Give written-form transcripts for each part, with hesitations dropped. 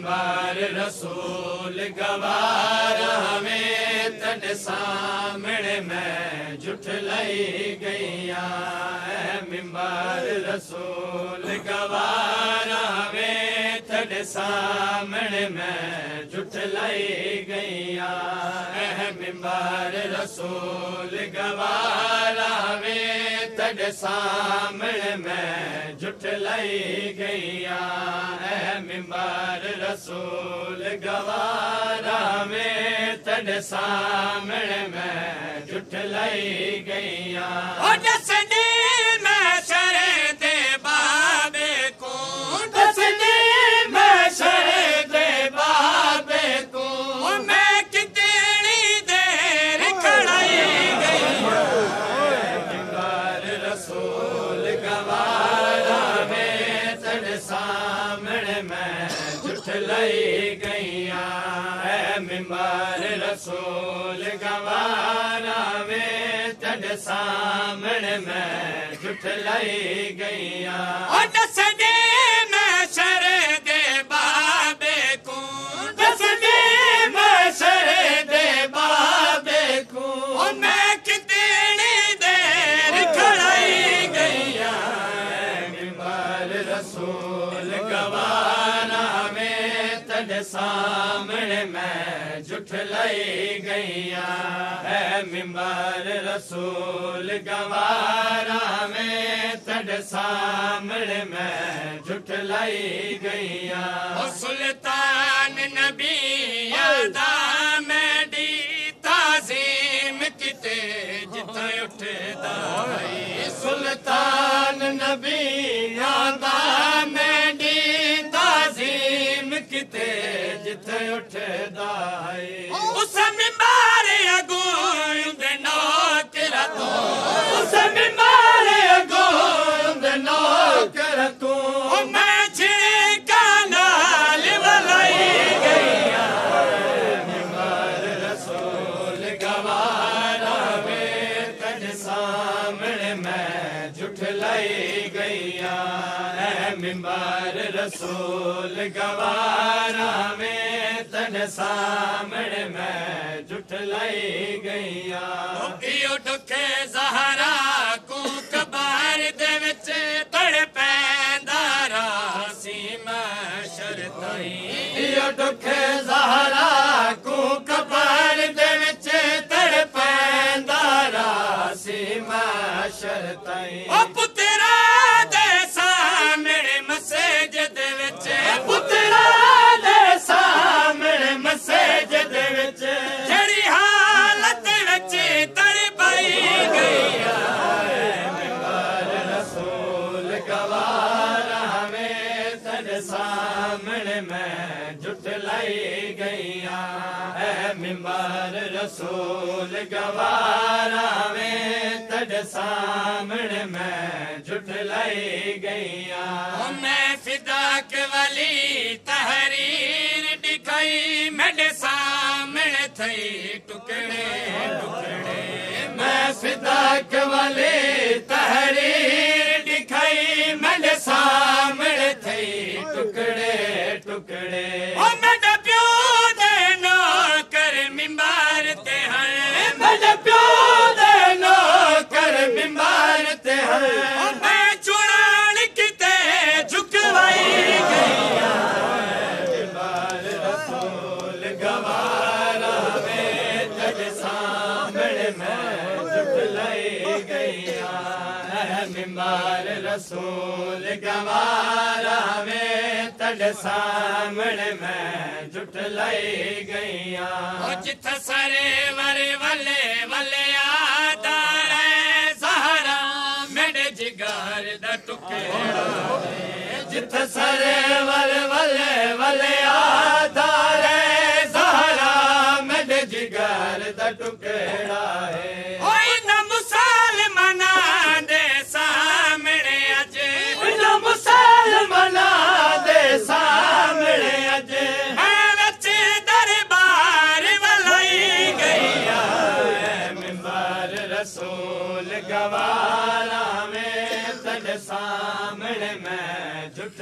मिंबर रसूल गवारा में तड सामने मैं जुठलाई गईया मिंबर रसूल गवारा में तड सामने मैं जुठलाई गईया मिंबर रसूल गवारा में तड सामने मैं जुठलाई गईया मिंबर रसूल गवारा में तड सामने मैं जुठलाई गईया दसनी मैं शरे दे बाबे को दसनी मैं शरे दे बाबे को मैं कितनी देर खड़ाई गईया मिंबर रसूल गवारा में तड सामने मैं जुठलाई गईया मिंबर रसूल गवारा में तड सामने मैं जुठलाई गईया दसनी मैं शरे दे बाबे को दसनी मैं शरे दे बाबे को मैं कितनी देर खड़ाई गईया मिंबर रसूल गवारा में तड सामने मैं जुठलाई गईया मिंबर रसूल गवारा में तड सामने मैं जुठलाई गईया सुल्तान नबी यादा में दी ताजीम किते जिथे उठदा सुल्तान नबी यादा में दी ताजीम किते जिथे उठदा उस मिंबर अगों दे नौकर तू उस मिंबर अगों दे नौकर तू मैं छिड़का नाल वलाई गईया मिंबर रसूल गवारा में तड सामने मैं जुठलाई गईया मिंबर रसूल गवारा में तड सामने मैं जुठलाई गईया इहो दुखे ज़हरा को कबार दे विच तड़ पैंदा रासी महशर ताईं इहो दुखे ज़हरा को कबार दे विच तड़ पैंदा रासी महशर ताईं ओ पुत्रा दे सामने मस्जिद विच पुत्रा दे सामने मस्जिद विच जड़ी हालत विच तड़पाई गईया मिंबर रसूल गवारा में तड सामने मैं जुठलाई गईया मिंबर रसूल गवारा में तड सामने मैं जुठलाई गईया मैं फिदाक वाली तहरीर दिखाई मेरे सामने थई टुकड़े टुकड़े मैं फिदाक वाली तहरीर दिखाई मेरे सामने थई टुकड़े टुकड़े मेरे प्यो दे नौकर मिंबर ते हैं मेरे प्यो दे नौकर मिंबर ते हैं मैं चुरान किते झुकवाई गईया मिंबर रसूल गवारा में तड सामने मैं जुठलाई गईया मिंबर रसूल गवारा में तड सामने मैं जुठलाई गईया जिथे सरे वरे वले वले आदार ज़हरा मेरे जिगर दा टुकड़ा जिथे सरे वरे वले वले आदार ज़हरा मेरे जिगर दा टुकड़ा है मुसलमाना दे सामने अज बच्चे दरबार वलाई गईया मिंबर रसूल गवारा में तड सामने मैं जुट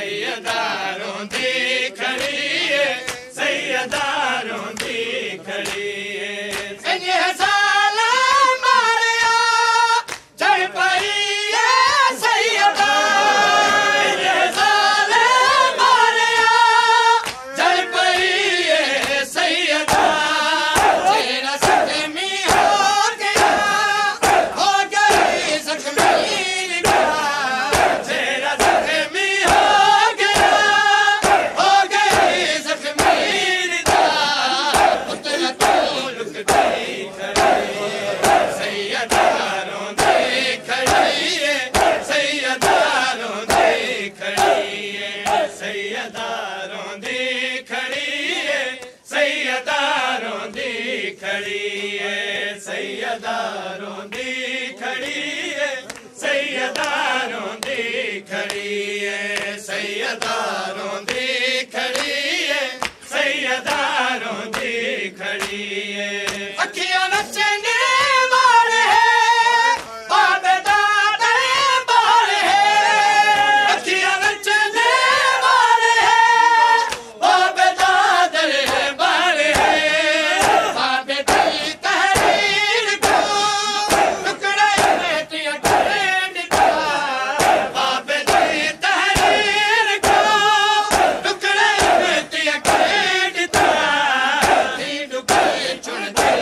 सैयदा रोंदी खड़ी है सैयदा रोंदी खड़ी है साला मारिया चढ़ पई है सैयदा साले मारिया चढ़ पई है सैयदा तेरा जख्मी हो गई जख्मी तेरा जख्मी हो गई जख्मी उतना तो लुक गई सैयदा रोंदी खड़ी है सैयदा रोंदी खड़ी है सैयदा रोंदी खड़ी है सैयदा रोंदी खड़ी है सैयदा रोंदी खड़ी है सैयदा रोंदी खड़ी है सैयदा रोंदी खड़ी है सैयदा रोंदी खड़ी है अखियां नचने वाले हैं बाबे दादे बारे हैं अखियां नचने वाले हैं बाबे दादे बारे हैं बाबे दी तहरीर को टुकड़े में तिया ढेर का बाबे दी तहरीर को टुकड़े में तिया ढेर का तीन के चुनती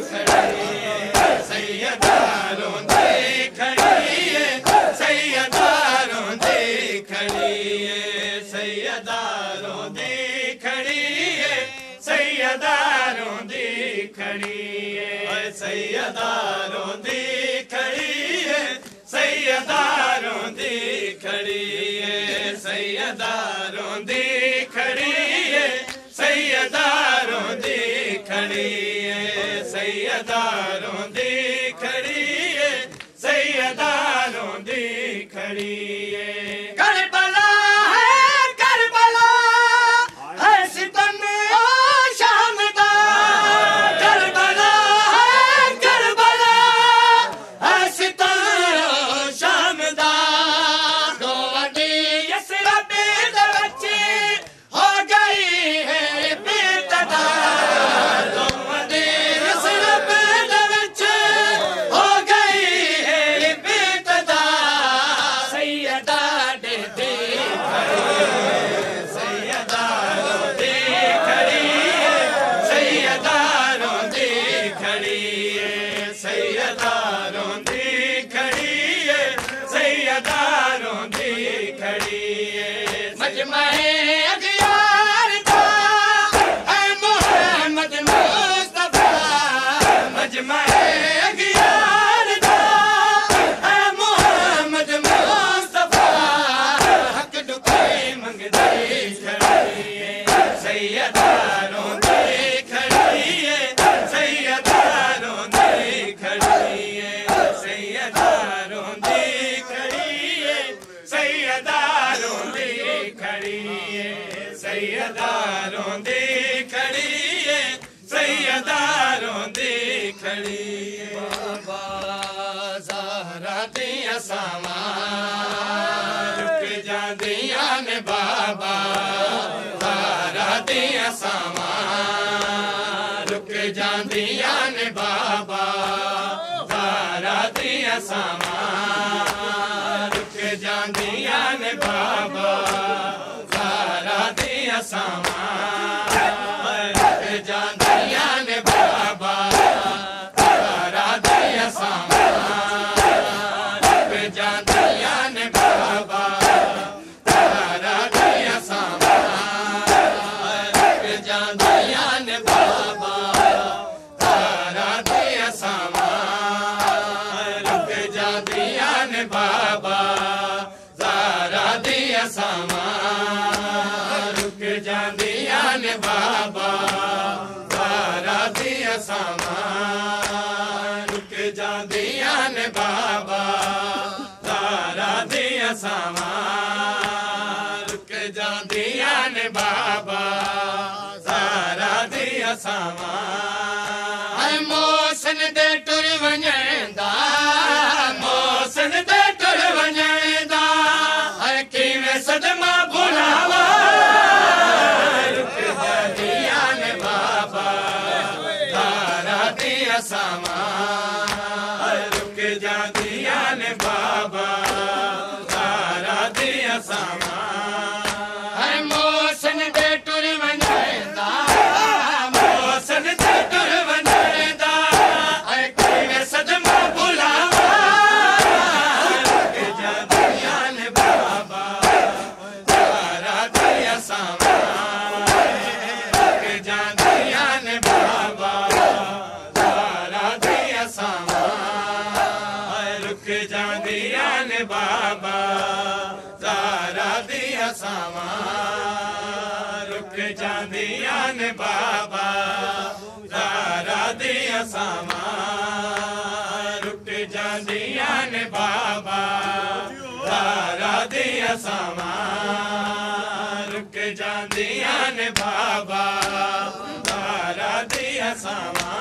खड़ी है सैयदा रोंदी खड़ी है सैयदा रोंदी खड़ी है सैयदा रोंदी खड़ी है सैयदा रोंदी खड़ी है सैयदा रोंदी खड़ी है सैयदा रोंदी खड़ी है सैयदा रोंदी खड़ी है सैयदा रोंदी खड़ी है सैयदा रोंदी खड़ी है सैयदा रोंदी खड़ी है करबला है सितम ओ शाम दा करबला है सितम ओ शाम दा दो वडी यसरब दे विच हो गई है बेतदा दो वडी यसरब दे विच हो गई है बेतदा सैयदा दे सैयदा रोंदी खड़ी है सैयदा रोंदी खड़ी है सैयदा रोंदी खड़ी है सैयदा रोंदी खड़ी है मजमहे अखियार था ऐ मोहम्मद मुस्तफा मजमहे अखियार था ऐ मोहम्मद मुस्तफा हक दुखे मंगदी खड़ी है सैयदा रोंदी खड़ी है सैयदा रोंदी खड़ी है सैयदा रोंदी खड़ी है सैयदा रोंदी खड़ी है सैयदा रोंदी खड़ी है सैयदा रोंदी खड़ी है बाबा ज़हरा दिया सामा रुक जांदियां ने बाबा ज़हरा दिया सामा रुक जांदियां ने बाबा ज़हरा दिया सामा रुक जांदियां ने बाबा ज़हरा दिया सामा रुक जांदियां ने बाबा ज़हरा दिया सामा रुक जांदियां ने बाबा ज़हरा दिया सामा रुक जांदियां ने बाबा ज़हरा दिया सामा रुक जांदियां ने बाबा ज़हरा दिया सामा रुक जांदियां ने बाबा ज़हरा दिया सामा रुक जांदियां ने बाबा ज़हरा दिया सामा रुक जांदियां ने बाबा ज़हरा दिया सामा मोसन दे टुर वञेंदा मोसन दे टुर वञेंदा किवें सदमा भुला ने बाबा ज़ारा दिया सावा रुक जांदिया ने बाबा ज़ारा दिया सावा रुक जांदिया ने बाबा ज़ारा दिया सावा रुक जांदिया ने बाबा ज़ारा दिया सावा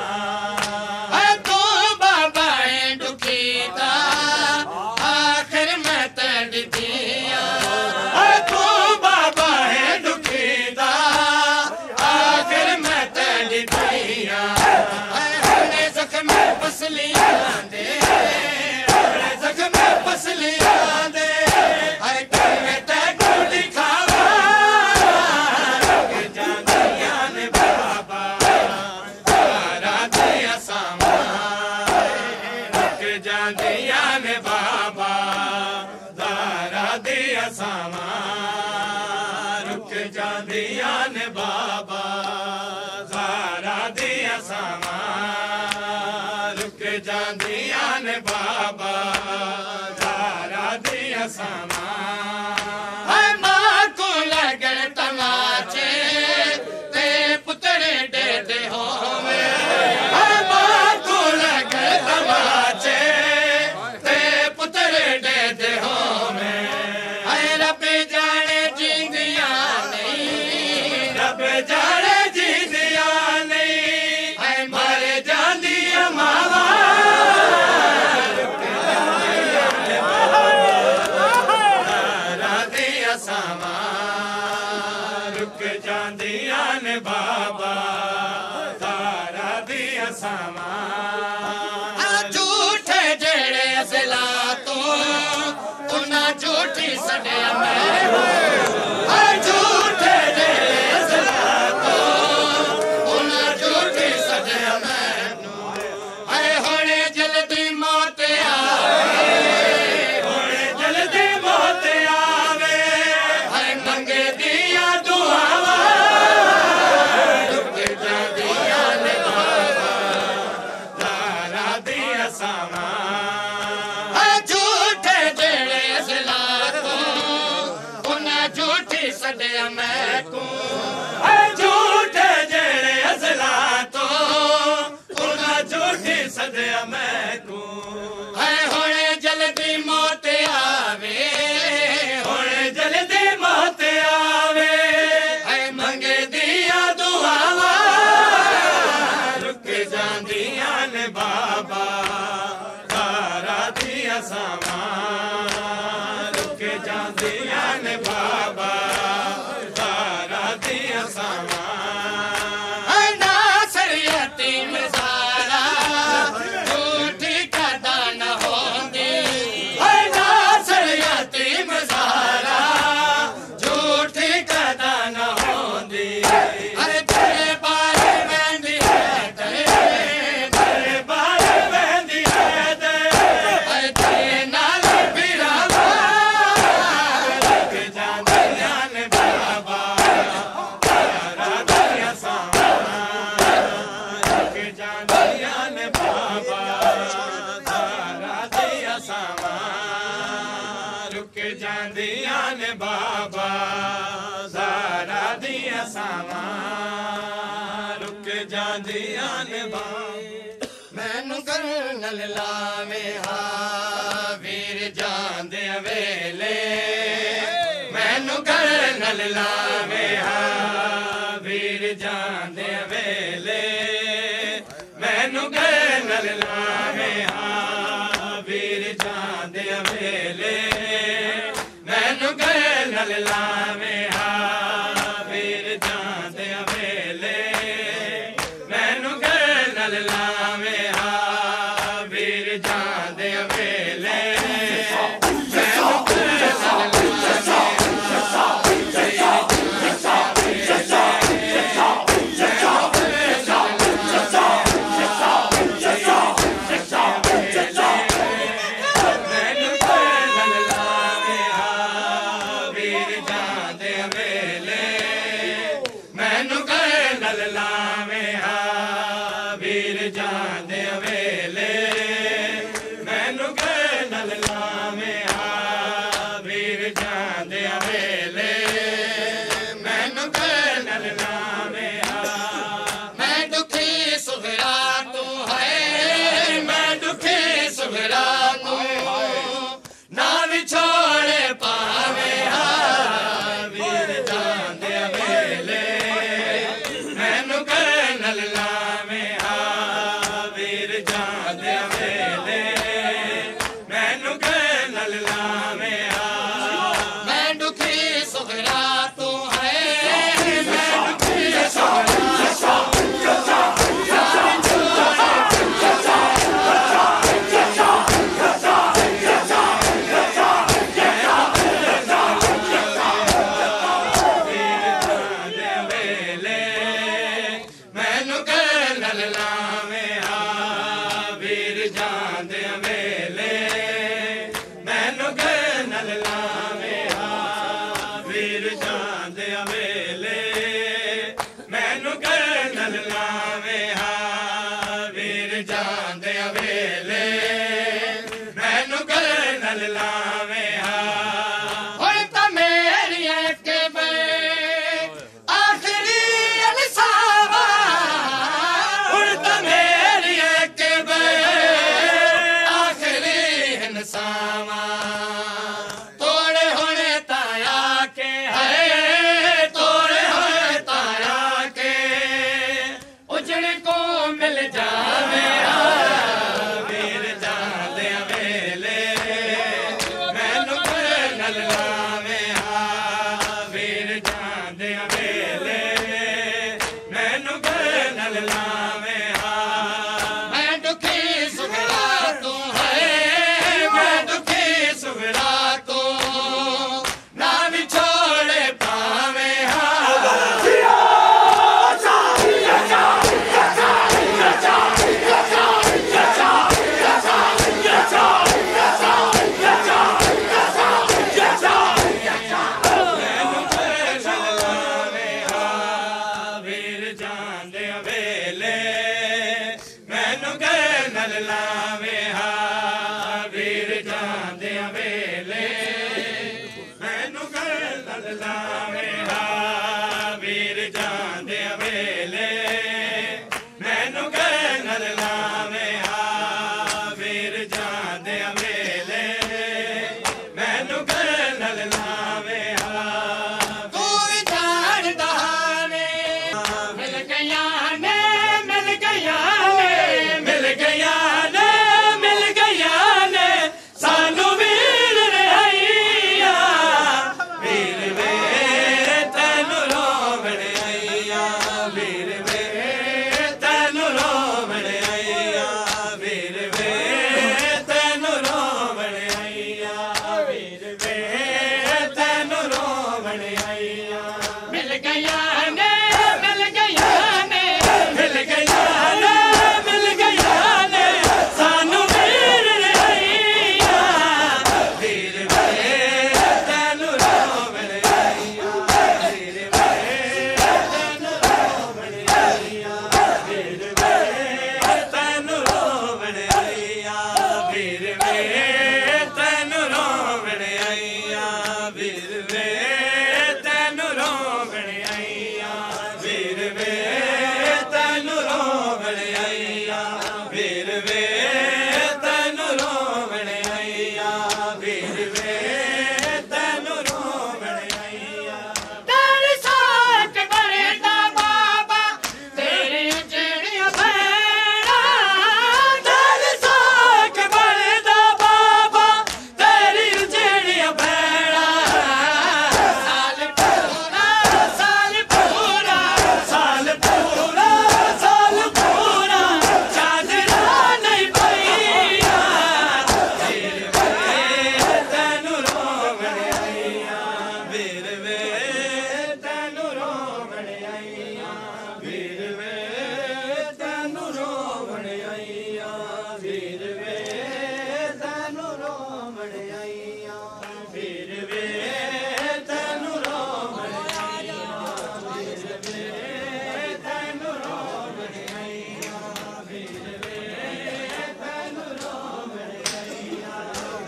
मैनू करनल लावे हा वीर जांदे वेले मैनू करनल लावे हा वीर जांदे वेले मैनू करनल लावे हा वीर जांदे वेले मैनू करनल लावे हा वीर जांदे वेले मैनू करनल लावे हा वीर जांदे वेले जांदे वेले मैनू घर नल लावे हा वीर जांदे वेले मैनू घर नल लावे हा वीर जांदे वेले मैनू घर नल लावे हा हुण तां मेरी एक आखिरी अनसावा हुण तां मेरी एक आखिरी इंसावा तोड़े होने ताया के है तोड़े होने ताया के उजड़ को मिल जावे वीर जांदे वेले मैनू घर नल लावे हा वीर जांदे वेले मैनू घर नल लावे हा मैं दुखी सुगरा तू है मैं दुखी सुगरा तू ना भी छोड़े पावे हा वीर जांदे वेले मैनू घर नल लावे हा वीर जांदे वेले मैनू घर नल लावे हा वीर जांदे वेले मैनू घर नल लावे हा वीर जांदे वेले मैनू घर नल लावे हा तू जान दहाने मिल गया ने मिल गया ने मिल गया ने मिल गया ने सानू वीर रहिया वीर वे तैनू रोवण आईया वीर वे तैनू रोवण आईया वीर वे तैनू रोवण आईया वीर वे तैनू रोवण आईया मिल गया ने मिल गया ने मिल गया ने मिल गया ने सानू वीर रहिया वीर वे तैनू रोवण आईया वीर वे तैनू रोवण आईया वीर वे तैनू रोवण आईया वीर वे तैनू रोवण आईया वीर वे तैनू रोवण आईया वीर वे तैनू रोवण आईया वीर वे तैनू रोवण आईया वीर वे तैनू रोवण आईया तेरी साथ बरदा बाबा तेरी उजड़ियां भैड़ा तेरी साख बलदा बाबा तेरी उजड़िया भैड़ा साल पूरा साल पूरा साल पूरा साल पूरा चादरा नहीं पईया वीर वे तैनू रोवण आईया वीर वे तैनू रोवण आईया वीर वे तैनू रोवण आईया वीर वे तैनू रोवण आईया वीर वे तैनू रोवण आईया वीर वे तैनू रोवण आईया वीर वे तैनू रोवण आईया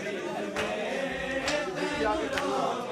वीर वे तैनू रोवण